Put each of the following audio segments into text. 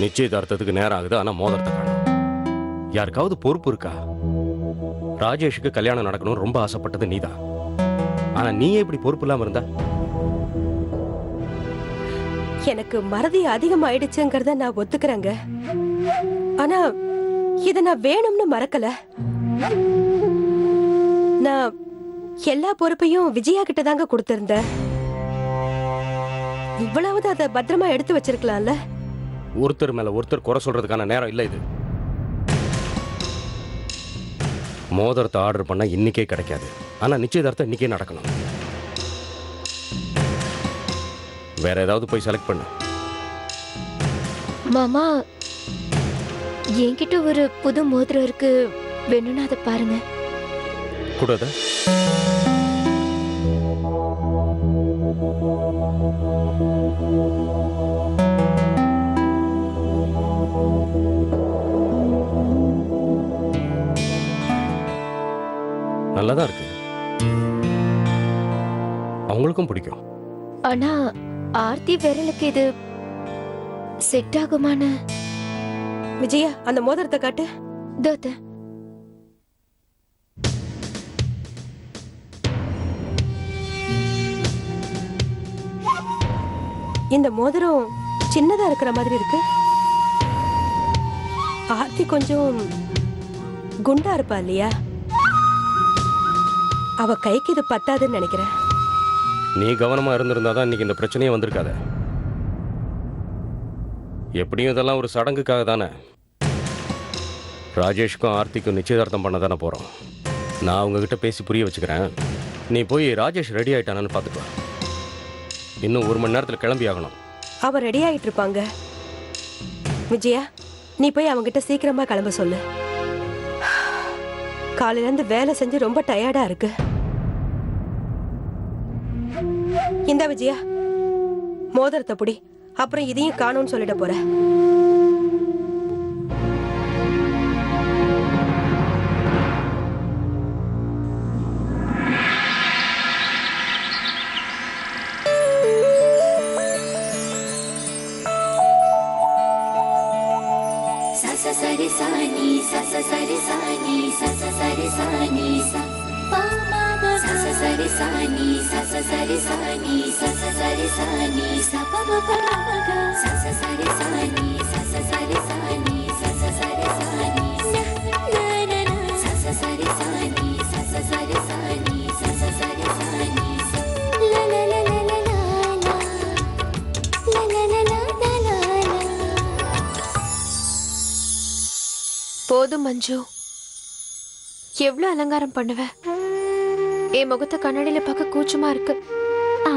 நிச்சயதார்த்தத்துக்கு நேரம் ஆகுது, ஆனா மோதிரத்தை காணோம். யாருக்காவது பொறுப்பு இருக்கா? ராஜேஷுக்கு கல்யாணம் நடக்கணும் ரொம்ப ஆசைப்பட்டது நீதான். ஆனா நீயே இப்படி பொறுப்பு இல்லாம இருந்தா? எனக்கு மறதி அதிகமாயிடுச்சுங்கிறத நான் ஒத்துக்கிறேங்க. ஆனா இத நான் வேணும்னு மறக்கல. நான் எல்லா பொறுப்பையும் விஜயா கிட்ட தாங்க கொடுத்திருந்தேன். இவ்வளவு அதை பத்திரமா எடுத்து வச்சிருக்கலாம்ல. ஒருத்தர் மேல ஒருத்தர் குறை சொல்றதுக்கான நேரம் இல்ல இது. மோதிரத்தை ஆர்டர் பண்ணா இன்னைக்கே கிடைக்காது, ஆனா நிச்சயதார்த்தம் இன்னைக்கே நடக்கணும். வேற ஏதாவது போய் செலக்ட் பண்ணு. மாமா, என்கிட்ட ஒரு புது மோதிரம் இருக்கு, வேணும்னா அதை பாருங்க. கூடாத. நல்லாதான் இருக்கு, அவங்களுக்கும் பிடிக்கும். ஆனா ஆர்த்தி விரலுக்கு இது செட் ஆகுமான்னு. விஜயா, அந்த மோதிரத்தை காட்டு. தோத்த இந்த மோதிரம் சின்னதா இருக்கிற மாதிரி இருக்கு. ஆர்த்தி கொஞ்சம் குண்டா இருப்பா இல்லையா? அவ கைக்கு இது பத்தாதுன்னு நினைக்கிறேன். நீ கவனமா இருந்திருந்தாதான் இன்னைக்கு இந்த பிரச்சனையே வந்திருக்காத. எப்படியும் இதெல்லாம் ஒரு சடங்குக்காக தானே. ராஜேஷ்க்கும் ஆர்த்திக்கும் நிச்சயதார்த்தம் பண்ண தானே போறோம். நான் உங்ககிட்ட பேசி புரிய வச்சுக்கிறேன். நீ போய் ராஜேஷ் ரெடி ஆயிட்டானான்னு பார்த்துட்டு வா. இன்னும் 1 மணி நேரத்தில் கிளம்பி ஆகணும். அவ ரெடி ஆயிட்டு இருப்பாங்க. விஜயா, நீ போய் அவங்கிட்ட சீக்கிரமா கிளம்ப சொல்லு. காலையில இருந்து வேலை செஞ்சு ரொம்ப டயர்டா இருக்கு. இந்த விஜயா, மோதிரத்தை புடி. அப்புறம் இதையும் காணோம்னு சொல்லிட போற. சரி சானி சரி சானி சரி சானி பாமா சரி சானி சரி சானி சரி சானி சபப பரமக சரி சானி சரி சானி சரி சானி நனன சரி சானி சரி சானி சரி சானி la la la la la la la la la la la. போதும் மஞ்சு, எவ்வளவு அலங்காரம் பண்ணுவ? என் முகத்தை கண்ணாடியில பார்க்க கூச்சமா இருக்கு.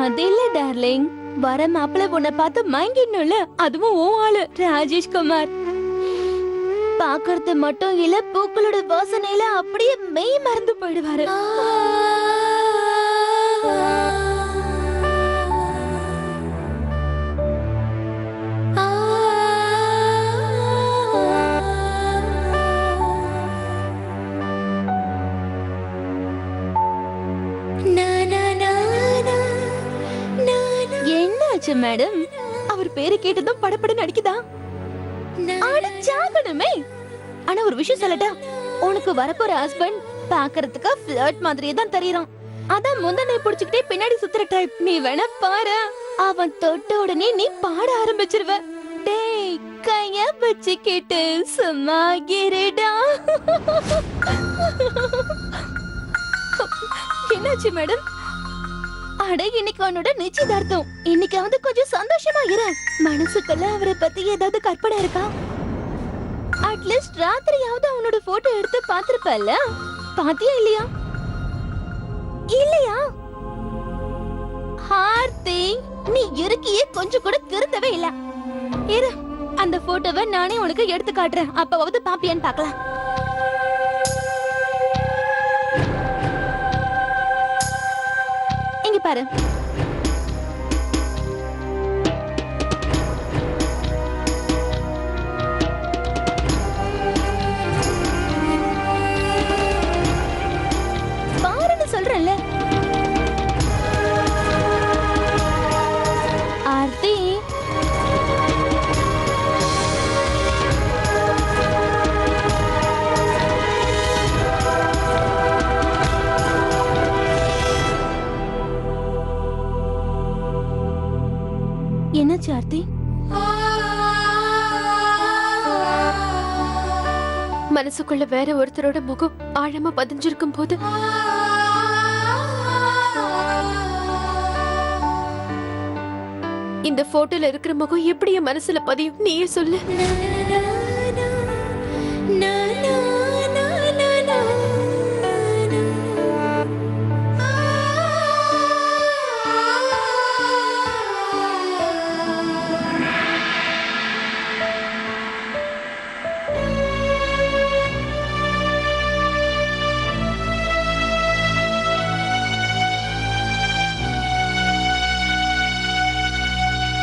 அது இல்ல டார்லிங், வர மாப்பிள்ள உன்னை பார்த்து மயங்கிடணும்ல, அதுவும் ஓ ஆளு ராஜேஷ் குமார். பாக்குறது மட்டும் இல்ல, பூக்களோட வாசனையில அப்படியே மெய் மறந்து போயிடுவாரு. என்னாச்சு மேடம்? அவர் பேரு கேட்டதும் படப்பட நடிக்குதா? சாகணுமே. ஆனா ஒரு விஷயம் சொல்லட்டா, உனக்கு வரப்போற ஹஸ்பண்ட் பாக்குறதுக்கு ஃபிளர்ட் மாதிரியே தான் தெரியறான். அதான் முந்தனை புடிச்சுக்கிட்டே பின்னாடி சுத்துற டைப். நீ வேணா பாரு, அவன் தொட்ட உடனே நீ பாட ஆரம்பிச்சிருவ. டேய், கைய வச்சுக்கிட்டு சும்மா இருடா. என்னாச்சு மேடம்? அட, இன்னைக்கு அவனோட நிச்சயதார்த்தம். இன்னைக்கு வந்து கொஞ்சம் சந்தோஷமா இரு. மனசுக்குள்ள அவரை பத்தி ஏதாவது கற்பனை இருக்கா? அட்லீஸ்ட் ராத்திரியாவது அவனோட போட்டோ எடுத்து பாத்திருப்பல்ல? பாத்தியா இல்லையா? இல்லையா? ஆர்த்தி, நீ இருக்கியே கொஞ்சம் கூட திருந்தவே இல்ல. இரு, அந்த போட்டோவை நானே உனக்கு எடுத்து காட்டுறேன். அப்பவாவது பாப்பியான்னு பார்க்கலாம். இங்க பாரு. பாருன்னு சொல்றேன்ல. ஆர்த்தி, மனசுக்குள்ள வேற ஒருத்தரோட முகம் ஆழமா பதிஞ்சிருக்கும் போது இந்த போட்டோல இருக்கிற முகம் எப்படி என் மனசுல பதியும்? நீயே சொல்லு.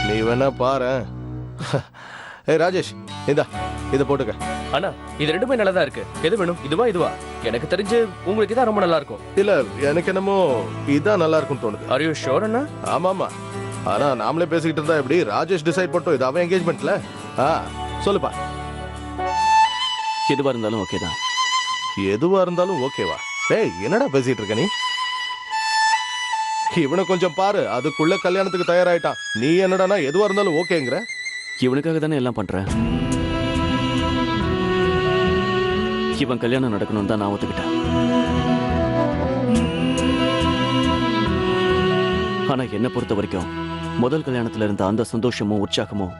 நீ வேணா பாரு. ஏய் ராஜேஷ், இத போட்டுக்க. அண்ணா இது ரெண்டுமே நல்லதா இருக்கு. எது வேணும், இதுவா? எனக்கு தெரிஞ்சு உங்களுக்கு இதான் ரொம்ப நல்லா இருக்கும். இல்ல, எனக்கு என்னமோ இதான் நல்லா இருக்கும்னு தோணுது. ஆர் யூ ஷூர் அண்ணா? ஆமாமா. ஆனா நாமளே பேசிக்கிட்டு இருந்தா எப்படி? ராஜேஷ் டிசைட் பண்ணட்டும். இது அவன் என்கேஜ்மெண்ட்ல. சொல்லுப்பா. எதுவா இருந்தாலும் ஓகே தான். எதுவா இருந்தாலும் ஓகேவா? டேய், என்னடா பேசிட்டு இருக்க நீ? இவனை கொஞ்சம் பாரு, அதுக்குள்ள கல்யாணத்துக்கு தயாராயிட்டான். நீ என்னடானா எதுவா இருந்தாலும் ஓகேங்கிற? இவனுக்காக தானே எல்லாம் பண்றேன். இவன் கல்யாணம் நடக்கணும்னு தான் நான் ஒத்துக்கிட்டேன். ஆனா என்ன பொறுத்த வரைக்கும் முதல் கல்யாணத்துல இருந்த அந்த சந்தோஷமும் உற்சாகமும்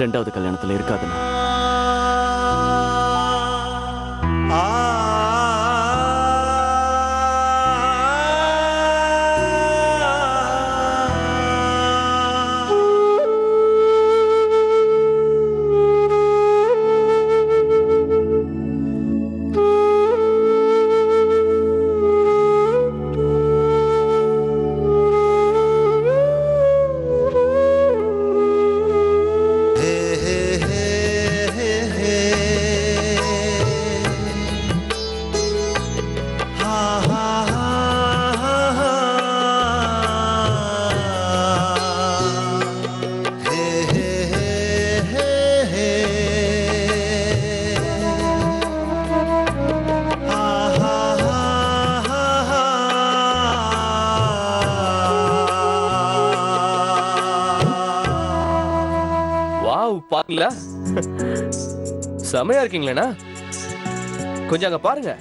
ரெண்டாவது கல்யாணத்துல இருக்காதுன்னு. பாருங்களா, செமையா இருக்கீங்களா? கொஞ்சம் அங்க பாருங்க.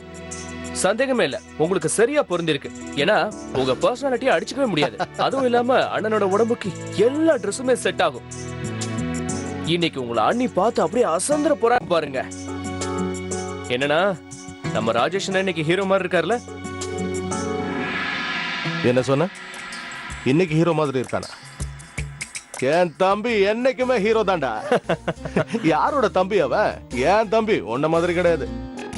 சந்தேகமே இல்ல, உங்களுக்கு சரியா பொருந்திருக்கு. ஏன்னா உங்க பர்சனாலிட்டியை அடிச்சுக்கவே முடியாது. அதுவும் இல்லாம அண்ணனோட உடம்புக்கு எல்லா ட்ரெஸ்ஸுமே செட் ஆகும். இன்னைக்கு உங்களை அண்ணி பார்த்து அப்படியே அசந்திர போறாங்க பாருங்க. என்னன்னா நம்ம ராஜேஷ் இன்னைக்கு ஹீரோ மாதிரி இருக்காருல்ல? என்ன சொன்ன? இன்னைக்கு ஹீரோ மாதிரி இருக்கானா? என் தம்பி என்னைக்குமே ஹீரோ தான்டா. யாரோட தம்பி அவன்? என் தம்பி. உன்ன மாதிரி கிடையாது.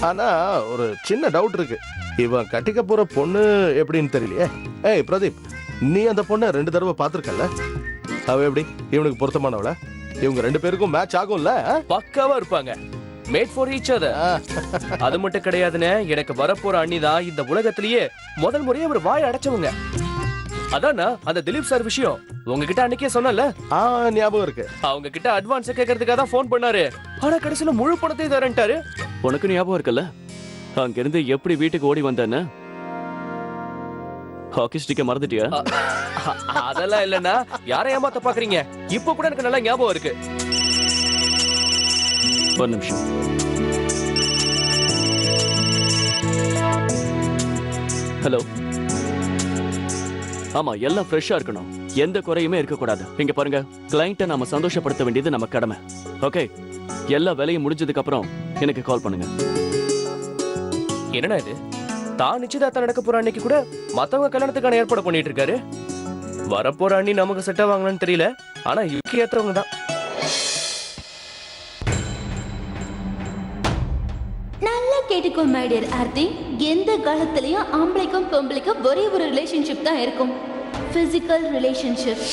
ஆனா ஒரு சின்ன டவுட் இருக்கு. இவன் கட்டிக்க போற பொண்ணு எப்படின்னு தெரியலையே. ஏய் பிரதீப், நீ அந்த பொண்ணை 2 தடவை பாத்திருக்கல? அவ எப்படி இவனுக்கு பொருத்தமானவள? இவங்க 2 பேருக்கும் மேட்ச் ஆகும்ல? பக்காவா இருப்பாங்க. Made for each other. அது மட்டும் கிடையாதுன்னு, எனக்கு வரப்போற அண்ணிதான் இந்த உலகத்திலேயே முதல் முறையா ஒரு வாய் அடைச்சவங்க. அதானா அந்த திலீப் சார் விஷயம் உங்ககிட்ட அன்னைக்கே சொன்னல? ஞாபகம் இருக்கு. அவங்க கிட்ட அட்வான்ஸ் கேட்கறதுக்காக தான் ஃபோன் பண்ணாரு. ஆனா கடைசியில முழு பணத்தை தரேன்ட்டாரு. உனக்கு ஞாபகம் இருக்குல்ல அங்க இருந்து எப்படி வீட்டுக்கு ஓடி வந்தேன்னு? ஹாக்கி ஸ்டிக்க மறந்துட்டியா? அதெல்லாம் இல்லன்னா யாரை ஏமாத்த பாக்குறீங்க? இப்ப கூட எனக்கு நல்லா ஞாபகம் இருக்கு. ஒரு நிமிஷம். ஹலோ. ஆமா, எல்லாம் ஃப்ரெஷ்ஷா இருக்கணும். எந்த குறையுமே இருக்க கூடாது. இங்க பாருங்க, கிளையண்ட்டை நாம சந்தோஷப்படுத்த வேண்டியது நம்ம கடமை. ஓகே, எல்லா வேலையும் முடிஞ்சதுக்கு அப்புறம் எனக்கு கால் பண்ணுங்க. என்னடா இது? தான் நிச்சயதார்த்தம் நடக்க போற அன்னைக்கு கூட மத்தவங்க கல்யாணத்துக்கான ஏற்பாடு பண்ணிட்டு இருக்காரு. வரப்போற அண்ணி நமக்கு செட் ஆவாங்களான்னு தெரியல. ஆனா யுகி ஏத்தவங்க தான். நல்லா கேட்டுக்கோ மை டியர் ஆர்த்தி. எந்த காலத்திலயும் ஆம்பளைக்கும் பொம்பளைக்கும் ஒரே ஒரு ரிலேஷன்ஷிப் தான் இருக்கும். Physical relationship.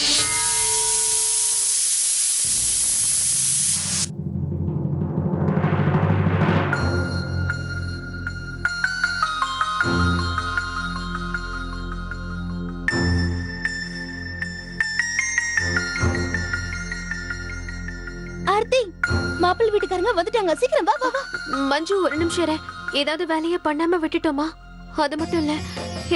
ஆர்த்தி, மாப்பிள்ளை வீட்டுக்காரங்க வந்துட்டாங்க. சீக்கிரம் வா வா வா. மஞ்சு, ஒரு நிமிஷம் இரு. ஏதாவது வேலையை பண்ணாம விட்டுட்டோமா? அது மட்டும் இல்ல,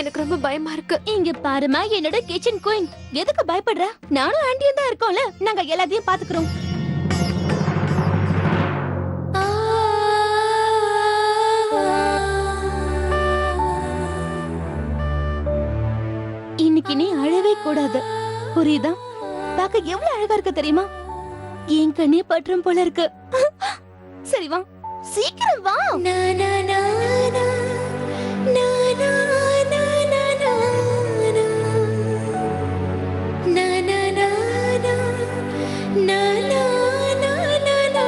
எனக்கு ரொம்ப பயமா இருக்கு. இங்க பாருமா, என்னோட கிச்சன் குயின். எதுக்கு பயப்படுற? நானும் ஆண்டியும் தான் இருக்கோம்ல. நாங்க எல்லாத்தையும் பாத்துக்கிறோம். புரியுதா? பார்க்க எவ்வளவு அழகா இருக்கு தெரியுமா? என் கண்ணே பற்றும் போல இருக்கு. சரி வா, சீக்கிரம் வா. na na na na na na na na na na na na na na na na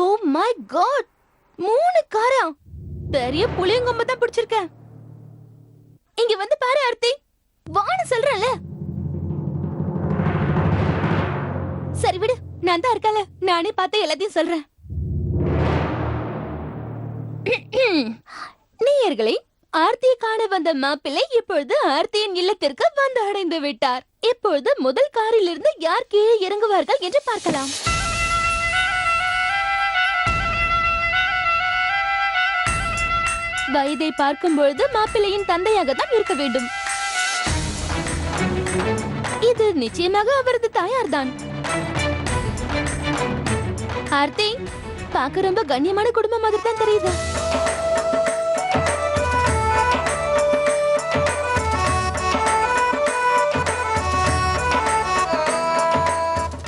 oh my God, 3 காரா! பெரிய புளியங்கொம்ப தான் பிடிச்சிருக்கேன். இங்க வந்து பாரு ஆர்த்தி, வான்னு சொல்றேன்ல. சரி விடு, நான் தான் இருக்கல, நானே பார்த்து எல்லாத்தையும் சொல்றேன். நேயர்களே, ஆர்த்தியை காண வந்த மாப்பிள்ளை இப்பொழுது ஆர்த்தியின் இல்லத்திற்கு வந்து அடைந்து விட்டார். இப்பொழுது முதல் காரில் இருந்து யார் கீழே இறங்குவார்கள் என்று பார்க்கலாம். வயதை பார்க்கும் பொழுது மாப்பிள்ளையின் தந்தையாக தான் இருக்க வேண்டும். இது நிச்சயமாக அவரது தாயார் தான். ஆர்த்தி, பார்க்க ரொம்ப கண்ணியமான குடும்பம் மாதிரி தான் தெரியுது.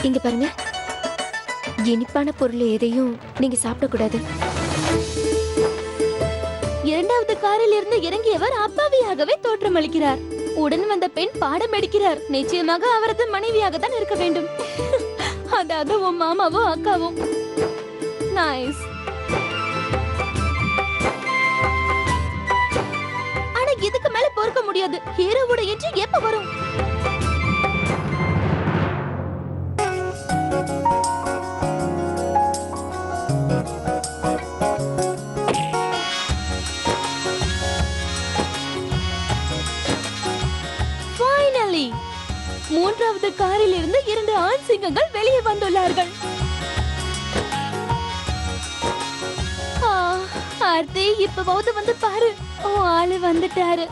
இங்க பாருங்க, இனிப்பான பொருள் எதையும் நீங்க சாப்பிடக்கூடாது. இரண்டாவது காரில் இருந்து இறங்கியவர் அப்பாவியாகவே தோற்றமளிக்கிறார். உடன் வந்த பெண் பாடம் எடுக்கிறார். நிச்சயமாக அவரது மனைவியாக தான் இருக்க வேண்டும். அதாவது உன் மாமாவோ அக்காவோ. நைஸ். ஆனா இதுக்கு மேல பொறுக்க முடியாது. ஹீரோவோட என்ட்ரி எப்ப வரும்? மூன்றாவது காரில் இருந்து 2 ஆண் சிங்கங்கள் வெளியே வந்துள்ளார்கள். ஆர்த்தி, இப்பவாவது வந்து பாரு, ஆளு வந்துட்டாரு.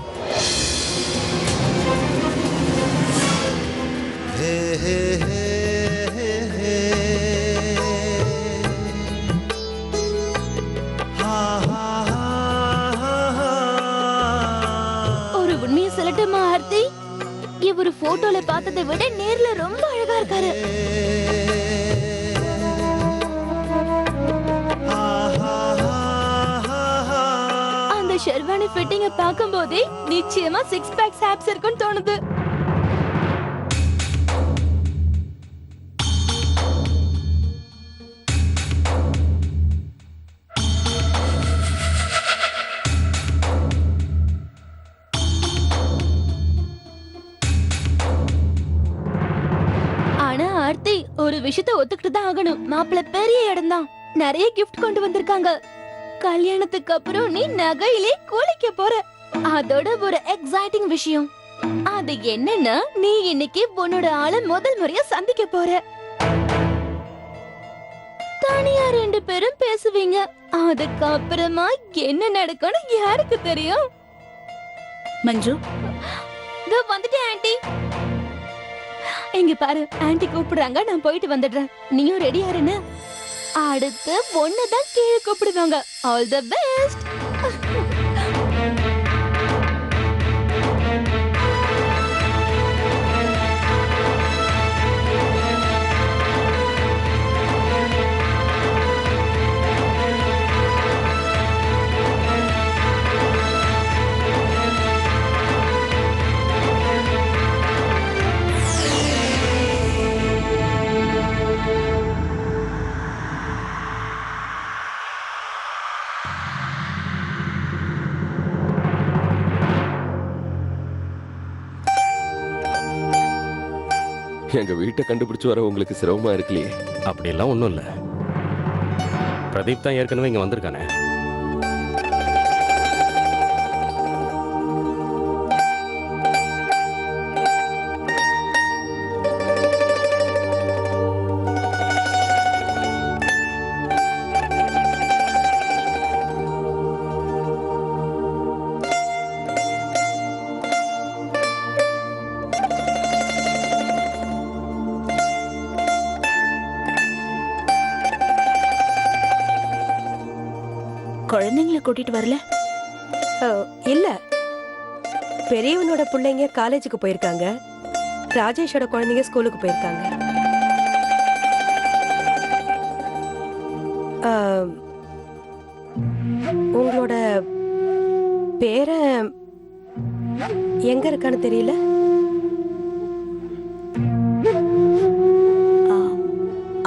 ஒரு உண்மையை சொல்லட்டுமா ஆர்த்தி? இவரு போட்டோல பார்த்ததை விட நேர்ல ரொம்ப அழகா இருக்காரு. அந்த ஷெர்வானி ஃபிட்டிங்க பார்க்கும்போதே நிச்சயமா 6 பேக்ஸ் ஆப்ஸ் இருக்குன்னு தோணுது. ஆர்த்தி, ஒரு விஷயத்தை ஒத்துக்கிட்டு தான் ஆகணும். மாப்பிள்ளை பெரிய இடம் தான், நிறைய கிஃப்ட் கொண்டு வந்திருக்காங்க. கல்யாணத்துக்கு அப்புறம் நீ நகையிலே குளிக்க போற. அதோட ஒரு எக்ஸைட்டிங் விஷயம், அது என்னன்னா நீ இன்னைக்கு உன்னோட ஆளை முதல் முறையா சந்திக்க போற. தனியா 2 பேரும் பேசுவீங்க. அதுக்கப்புறமா என்ன நடக்கும்னு யாருக்கு தெரியும்? மஞ்சு, வந்துட்டேன் ஆண்டி. இங்க பாரு, ஆண்டி கூப்பிடுறாங்க, நான் போயிட்டு வந்துடுறேன். நீயும் ரெடியா இருன்னு. அடுத்து ஒன்னதான் கீழே கூப்பிடுவாங்க. All the best. எங்க வீட்டை கண்டுபிடிச்சு வர உங்களுக்கு சிரமமா இருக்கலையே? அப்படியெல்லாம் ஒன்றும் இல்லை. பிரதீப் தான் ஏற்கனவே இங்கே வந்திருக்கானே. குழந்தைங்கள கூட்டிட்டு வரல? இல்ல, பெரியவனோட பிள்ளைங்க காலேஜுக்கு போயிருக்காங்க, ராஜேஷோட குழந்தைங்க ஸ்கூலுக்கு போயிருக்காங்க. உங்களோட பேரன் எங்க இருக்கான்னு தெரியல.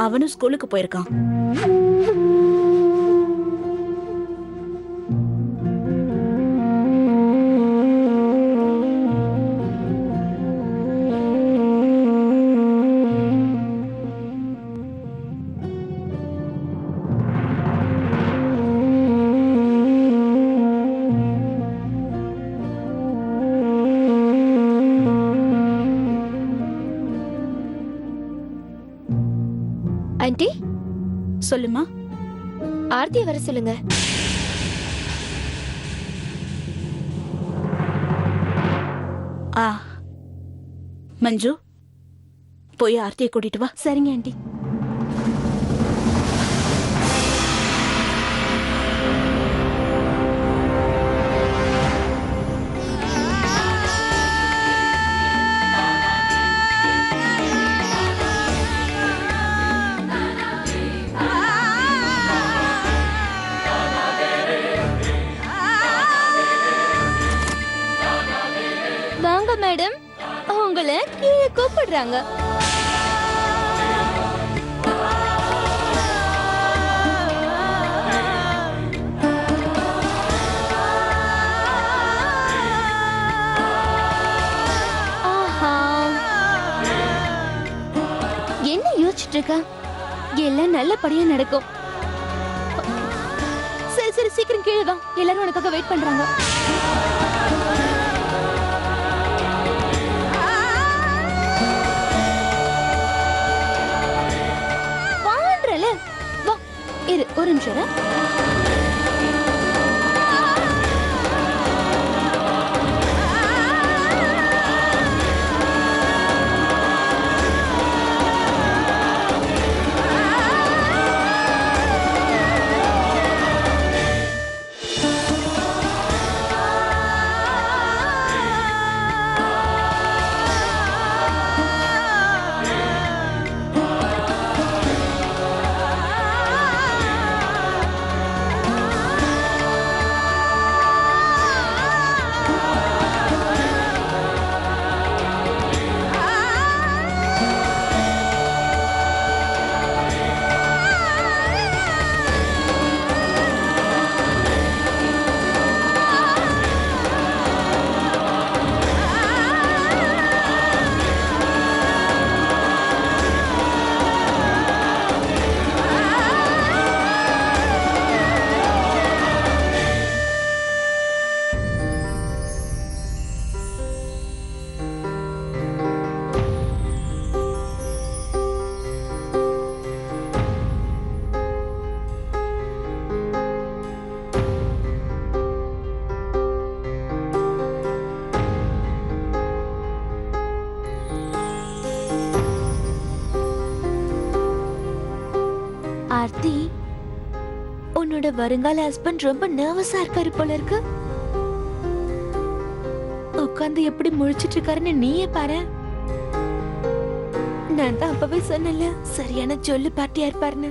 அவனும் ஸ்கூலுக்கு போயிருக்கான். ஆண்டி, சொல்லுமா. ஆர்த்தியை வர சொல்லுங்க. மஞ்சு, போய் ஆர்த்தியை கூட்டிட்டு வா. சரிங்க ஆண்டி. வாங்க மேடம், உங்களை கீழே கூப்பிடுறாங்க. என்ன யோசிச்சுட்டு இருக்க? எல்லாம் நல்லபடியா நடக்கும். சரி சரி, சீக்கிரம் கீழே வா, எல்லாரும் உனக்காக வெயிட் பண்றாங்க. வான்றல, வா. இரு ஒரு நிமிஷம் இரு. ஆர்த்தி, உன்னோட வருங்கால ஹஸ்பண்ட் ரொம்ப நர்வஸா இருக்காரு போல இருக்கு. உட்கார்ந்து எப்படி முழிச்சிட்டு இருக்காருன்னு நீயே பாரு. நான் தான் அப்பவே சொன்னல, சரியான ஜொல்லு பார்ட்டியா இருப்பாருன்னு.